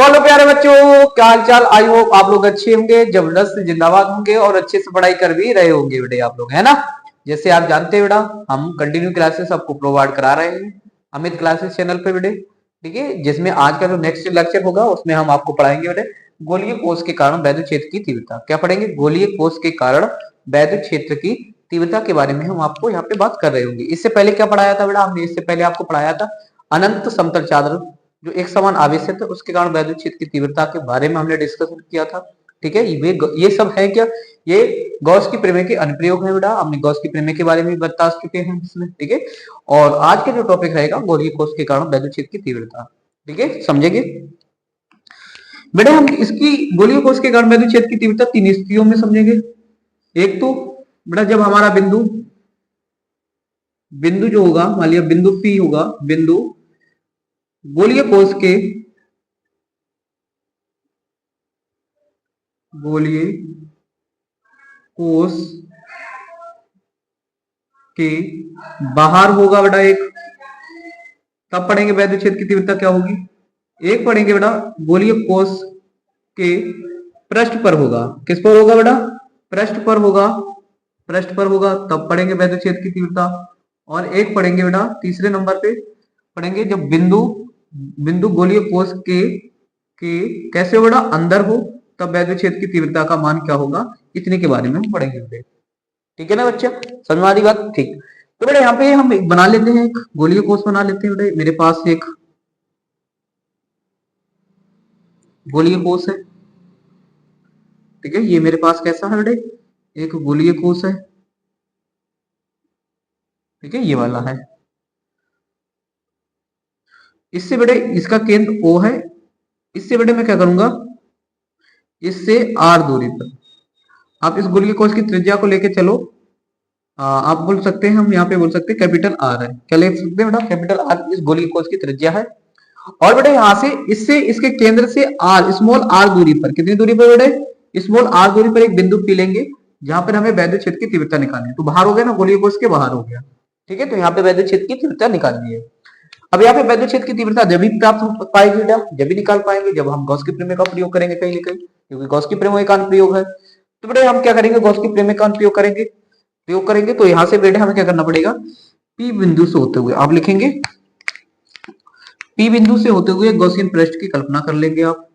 तो हेलो प्यारे बच्चों, क्या हाल चाल। आई होप आप लोग अच्छे होंगे, जबरदस्त जिंदाबाद होंगे और अच्छे से पढ़ाई कर भी रहे होंगे बेटे आप लोग, है ना। जैसे आप जानते हैं बेटा, हम कंटिन्यू क्लासेस आपको प्रोवाइड करा रहे हैं अमित क्लासेस चैनल पे बेटे। ठीक है, जिसमें आज का जो नेक्स्ट लेक्चर होगा उसमें हम आपको पढ़ाएंगे बेटे गोलीय कोष के कारण वैद्युत क्षेत्र की तीव्रता। क्या पढ़ेंगे? गोलीय कोष के कारण वैद्युत क्षेत्र की तीव्रता के बारे में हम आपको यहाँ पे बात कर रहे होंगे। इससे पहले क्या पढ़ाया था बेटा हमने? इससे पहले आपको पढ़ाया था अनंत समतल चादर जो एक समान आवेश है, तो उसके कारण वैद्युत क्षेत्र की तीव्रता के बारे में हमने डिस्कशन किया था। ठीक है, ये सब है क्या? ये गॉस की प्रमेय के अनुप्रयोग है बेटा। हमने गॉस की प्रमेय के बारे में बता चुके हैं इसमें। ठीक है, और आज के जो टॉपिक रहेगा गोलीय कोष के कारण वैद्युत क्षेत्र की तीव्रता। ठीक है, समझेंगे बेटा। हम इसकी गोलीय कोष के कारण वैद्युत क्षेत्र की तीव्रता तीन स्थितियों में समझेंगे। एक तो बेटा जब हमारा बिंदु बिंदु जो होगा, मान लिया बिंदु पी होगा, बिंदु गोलीय कोष के गोलीय कोष के बाहर होगा बेटा एक, तब पढ़ेंगे वैद्युत क्षेत्र की तीव्रता क्या होगी। एक पढ़ेंगे बेटा गोलीय कोष के पृष्ठ पर होगा। किस पर होगा बेटा? पृष्ठ पर होगा। पृष्ठ पर होगा तब पढ़ेंगे वैद्युत क्षेत्र की तीव्रता। और एक पढ़ेंगे बेटा तीसरे नंबर पे पढ़ेंगे जब बिंदु बिंदु गोलीय कोष के कैसे हो बेटा? अंदर हो, तब वैद्युत क्षेत्र की तीव्रता का मान क्या होगा, इतने के बारे में हम पढ़ेंगे बेटे। ठीक है ना बच्चा, समझ में आ रही बात? ठीक। तो बेटा यहाँ पे हम एक बना लेते हैं, एक गोलीय कोष बना लेते हैं बेटे। मेरे पास एक गोलीय कोष है। ठीक है, ये मेरे पास कैसा है बेटे? एक गोलीय कोष है। ठीक है, ये वाला है। इससे बेटे इसका केंद्र O है। इससे बेटे मैं क्या करूंगा, इससे R दूरी पर आप इस गोलीय कोष की त्रिज्या को लेके चलो। आप बोल सकते हैं, हम यहाँ पे बोल सकते हैं कैपिटल R है। क्या ले सकते हैं बेटा? कैपिटल R इस गोलीय कोष की त्रिज्या है। और बेटे यहाँ से इससे इसके केंद्र से R स्मॉल r दूरी पर, कितनी दूरी पर बेटे? स्मॉल r दूरी पर एक बिंदु P लेंगे जहां पर हमें वैद्युत क्षेत्र की तीव्रता निकालनी है। तो बाहर हो गया ना, गोलीय कोष के बाहर हो गया। ठीक है, तो यहाँ पे वैद्युत क्षेत्र की तीव्रता निकालनी है। अब यहाँ पे वैद्युत क्षेत्र की तीव्रता जब भी प्राप्त हो पाएगी बेटा, जब भी निकाल पाएंगे जब हम गॉस की प्रमेय का प्रयोग करेंगे कहीं ना कहीं, क्योंकि गॉस की प्रमेय का अनुप्रयोग है। तो बेटे हम क्या करेंगे? गॉस की प्रमेय का प्रयोग करेंगे। तो यहाँ से बेटे हमें क्या करना पड़ेगा? पी बिंदु से होते हुए आप लिखेंगे, पी बिंदु से होते हुए गॉसियन पृष्ठ की कल्पना कर लेंगे आप।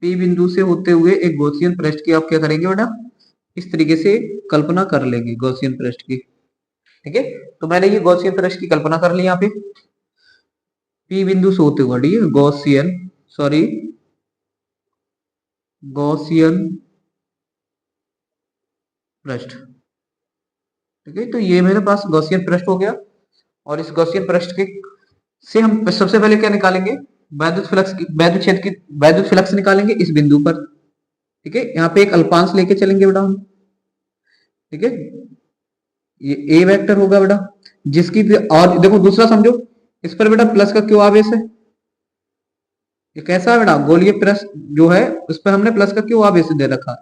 पी बिंदु से होते हुए एक गॉसियन पृष्ठ की आप क्या करेंगे बेटा? इस तरीके से कल्पना कर लेंगे गॉसियन पृष्ठ की। ठीक है, तो मैंने ये गॉसियन पृष्ठ की कल्पना कर ली यहाँ पे। पी बिंदु से होते हुए गॉसियन पृष्ठ। ठीक है, तो ये मेरे पास गॉसियन पृष्ठ हो गया। और इस गॉसियन पृष्ठ के से हम सबसे पहले क्या निकालेंगे? वैद्युत फ्लक्स की, वैद्युत क्षेत्र की वैद्युत फ्लक्स निकालेंगे इस बिंदु पर। ठीक है, यहाँ पे एक अल्पांश लेके चलेंगे बेटा हम। ठीक है, ये ए वेक्टर होगा बेटा, जिसकी और देखो दूसरा समझो, इस पर बेटा प्लस का क्यों आवेश है? ये कैसा है बेटा? गोलीय पृष्ठ जो है उस पर हमने प्लस का क्यों आवेश दे रखा।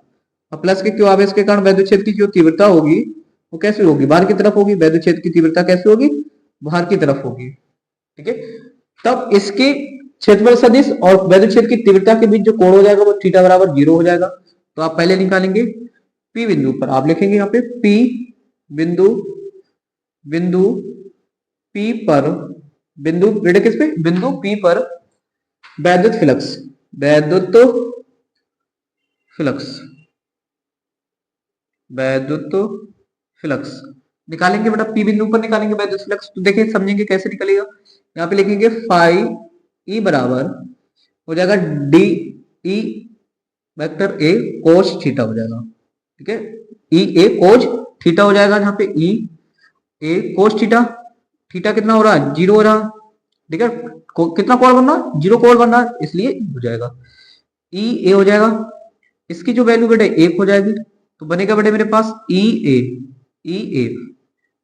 और प्लस के क्यों आवेश के कारण वैद्युत क्षेत्र की जो तीव्रता होगी वो कैसे होगी? बाहर की तरफ होगी। वैद्युत क्षेत्र की तीव्रता कैसे होगी? बाहर की तरफ होगी। ठीक है, तब इसके क्षेत्रफल सदिश और वैद्युत क्षेत्र की तीव्रता के बीच जो कोण हो जाएगा वो थीटा बराबर 0 हो जाएगा। तो आप पहले निकालेंगे पी बिंदु पर, आप लिखेंगे यहाँ पे पी बिंदु बिंदु पी पर, बिंदु बेटे किस पे? बिंदु पी पर वैद्युत फ्लक्स, वैद्युत फ्लक्स वैद्युत फ्लक्स निकालेंगे बेटा। पी बिंदु पर निकालेंगे वैद्युत फ्लक्स। तो देखिए समझेंगे कैसे निकलेगा। यहाँ पे लिखेंगे फाई ई बराबर हो जाएगा D E vector A cos theta हो जाएगा। ठीक है, ई ए कोस थीटा हो जाएगा। यहाँ पे ई ए कोस थीटा, थीटा कितना हो रहा है? 0 हो रहा। ठीक है, कितना कोण बन रहा? 0 कोण बन रहा, इसलिए हो जाएगा ई ए हो जाएगा। इसकी जो वैल्यू बेटे 1 हो जाएगी, तो बनेगा बेटे मेरे पास ई ए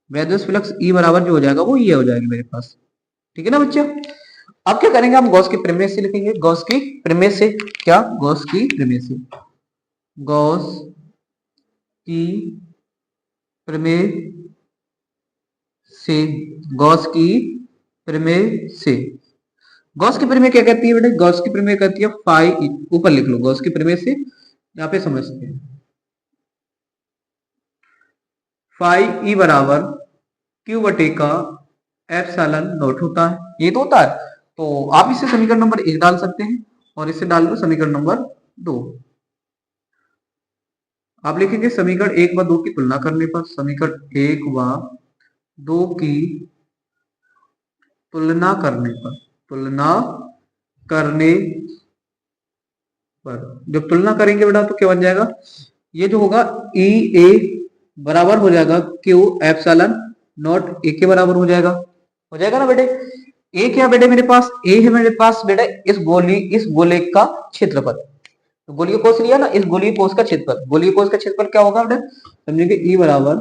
वैद्युत फ्लक्स ई बराबर जो हो जाएगा वो ये हो जाएगी मेरे पास। ठीक है ना बच्चे। अब क्या करेंगे? हम गॉस की प्रमेय से लिखेंगे। गॉस की प्रमेय से क्या? गॉस की प्रमेय से, गॉस की प्रमेय से, गॉस की प्रमेय से। गॉस की प्रमेय क्या कहती है बेटे? गॉस की प्रमेय कहती है फाई, ऊपर लिख लो गॉस की प्रमेय से, यहाँ पे समझते हैं। फाई ई बराबर क्यू बटे का एप्सिलॉन नॉट होता है, ये तो होता है। तो आप इसे समीकरण नंबर 1 डाल सकते हैं और इसे डाल दो समीकरण नंबर 2। आप लिखेंगे समीकरण 1 व 2 की तुलना करने पर, समीकरण 1 व 2 की तुलना करने पर, तुलना करने पर जब तुलना करेंगे बेटा तो क्या बन जाएगा? ये जो होगा ई ए बराबर हो जाएगा क्यू एप्सिलॉन नॉट ए के बराबर हो जाएगा ना बेटे। ए क्या बेटे मेरे पास? ए है मेरे पास बेटा इस गोले का क्षेत्रफल। तो गोलीय कोष लिया ना, इस गोलीय कोष का क्षेत्रफल, गोलीय कोष का क्षेत्रफल क्या होगा बेटा? समझेंगे ई बराबर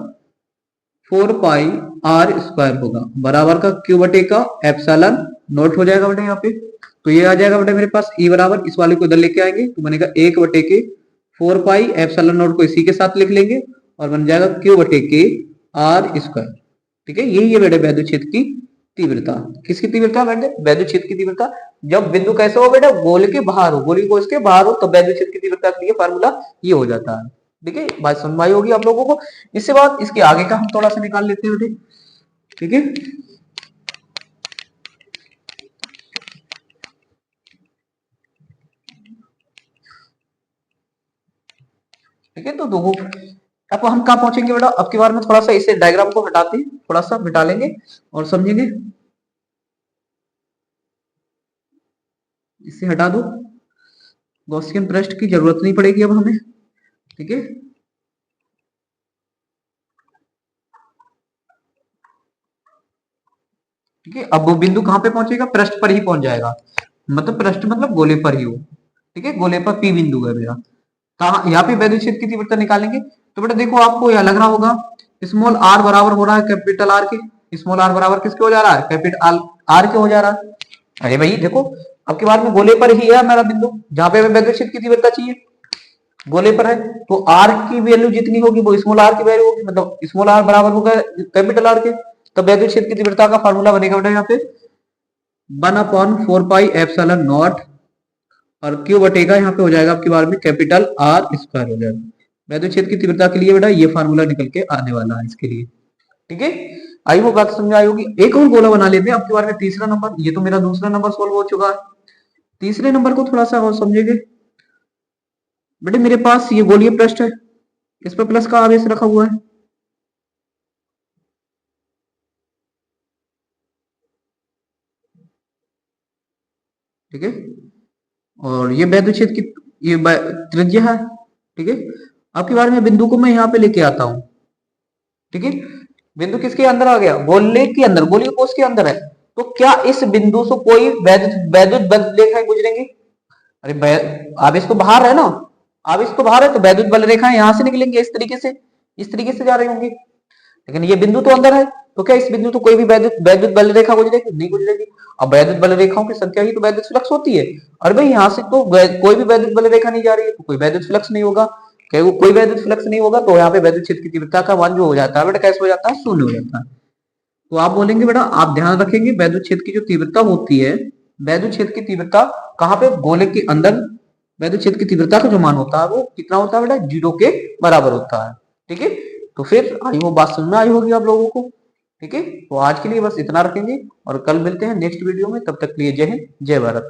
4 पाई आर स्क्वायर होगा, बराबर का क्यू बटे का एप्सिलॉन नॉट हो जाएगा बेटा यहाँ पे। तो ये आ जाएगा बेटा मेरे पास ई बराबर, इस वाले को इधर लेके आएंगे तो बनेगा 1 बटे के 4 पाई एप्सिलॉन नॉट को इसी के साथ लिख लेंगे और बन जाएगा क्यू बटे के आर स्क्वायर। ठीक है, यही है बेटे वैद्युत क्षेत्र की तीव्रता। किसकी तीव्रता बेटे? वैद्युत क्षेत्र की तीव्रता। जब बिंदु कैसे हो बेटा? गोल के बाहर हो, गोली को इसके बाहर हो, तो वैद्युत क्षेत्र की तीव्रता के लिए फार्मूला ये हो जाता है। ठीक है, बात समझ में आई होगी आप लोगों को। इसके बाद इसके आगे का हम थोड़ा सा निकाल लेते हैं बेटे। ठीक है, ठीक है, तो दो अब हम कहाँ पहुंचेंगे बेटा? अब की बार में थोड़ा सा इसे डायग्राम को हटाते हैं, थोड़ा सा मिटा लेंगे और समझेंगे। इसे हटा दो, गॉसियन पृष्ठ की जरूरत नहीं पड़ेगी अब हमें। ठीक है, ठीक है, अब वो बिंदु कहां पे पहुंचेगा? पृष्ठ पर ही पहुंच जाएगा, मतलब पृष्ठ मतलब गोले पर ही हो। ठीक है, गोले पर पी बिंदु है मेरा। कहा यहाँ पे वैद्युत क्षेत्र की तीव्रता निकालेंगे तो बेटा देखो आपको यह लग रहा होगा स्मॉल आर बराबर हो रहा है कैपिटल आर के। स्मॉल आर बराबर किसके हो जा रहा है? कैपिटल आर के हो जा रहा है। अरे भाई देखो, अब की बार में गोले पर ही है मेरा बिंदु, जहां पे हमें वैद्युत क्षेत्र की तीव्रता चाहिए गोले पर है। तो आर की वैल्यू जितनी होगी वो स्मॉल आर की वैल्यू होगी, मतलब स्मॉल आर बराबर होगा कैपिटल आर के। तो वैद्युत क्षेत्र की तीव्रता का फार्मूला बनेगा बेटा यहाँ पे 1/4 पाई एप्सिलॉन नॉट और क्यू बटेगा यहाँ पे हो जाएगा आपकी बार में कैपिटल आर स्क्वायर हो जाएगा। वैद्युत क्षेत्र की तीव्रता के लिए बेटा ये फार्मूला निकल के आने वाला है इसके लिए। ठीक है, आई वो बात समझ आई होगी। एक और गोला बना लेते हैं आपके बारे में, तीसरा नंबर। ये तो मेरा दूसरा नंबर सोल्व हो चुका है, तीसरे नंबर को थोड़ा सा और समझेंगे। बेटे मेरे पास ये गोलीय पृष्ठ है, इस पर प्लस का आवेश रखा हुआ है। ठीक है, और ये वैद्युत क्षेत्र की ये त्रिज्या है। ठीक है, आपके बारे में बिंदु को मैं यहाँ पे लेके आता हूँ। ठीक है, बिंदु किसके अंदर आ गया? गोले के अंदर, गोलीय कोष के अंदर है। तो क्या इस बिंदु से कोई वैद्युत बल रेखाएं गुजरेंगी? अरे आवेश तो बाहर है ना, आवेश तो बाहर है, तो वैद्युत बल रेखाएं यहां से निकलेंगे इस तरीके से जा रही होंगी। लेकिन ये बिंदु तो अंदर है, तो क्या इस बिंदु तो कोई भी वैद्युत वैद्युत बल रेखा गुजरेगी? नहीं गुजरेगी। अब वैद्युत बल रेखाओं की संख्या ही तो वैद्युत फ्लक्स होती है। और भाई यहाँ से तो कोई भी वैद्युत बल रेखा नहीं जा रही है, तो कोई वैद्युत फ्लक्स नहीं होगा। कोई वैद्युत फ्लक्स नहीं होगा तो यहाँ पे वैद्युत क्षेत्र की तीव्रता का मान जो हो जाता है बेटा कैसे हो जाता है? शून्य हो जाता है। तो आप बोलेंगे बेटा आप ध्यान रखेंगे वैद्युत क्षेत्र की जो तीव्रता होती है, वैद्युत क्षेत्र की तीव्रता कहाँ पे? गोले के अंदर वैद्युत क्षेत्र की तीव्रता का जो मान होता है वो कितना होता है बेटा? 0 के बराबर होता है। ठीक है, तो फिर आई वो बात समझ में आई होगी आप लोगों को। ठीक है, तो आज के लिए बस इतना रखेंगे और कल मिलते हैं नेक्स्ट वीडियो में। तब तक के लिए जय हिंद, जय भारत।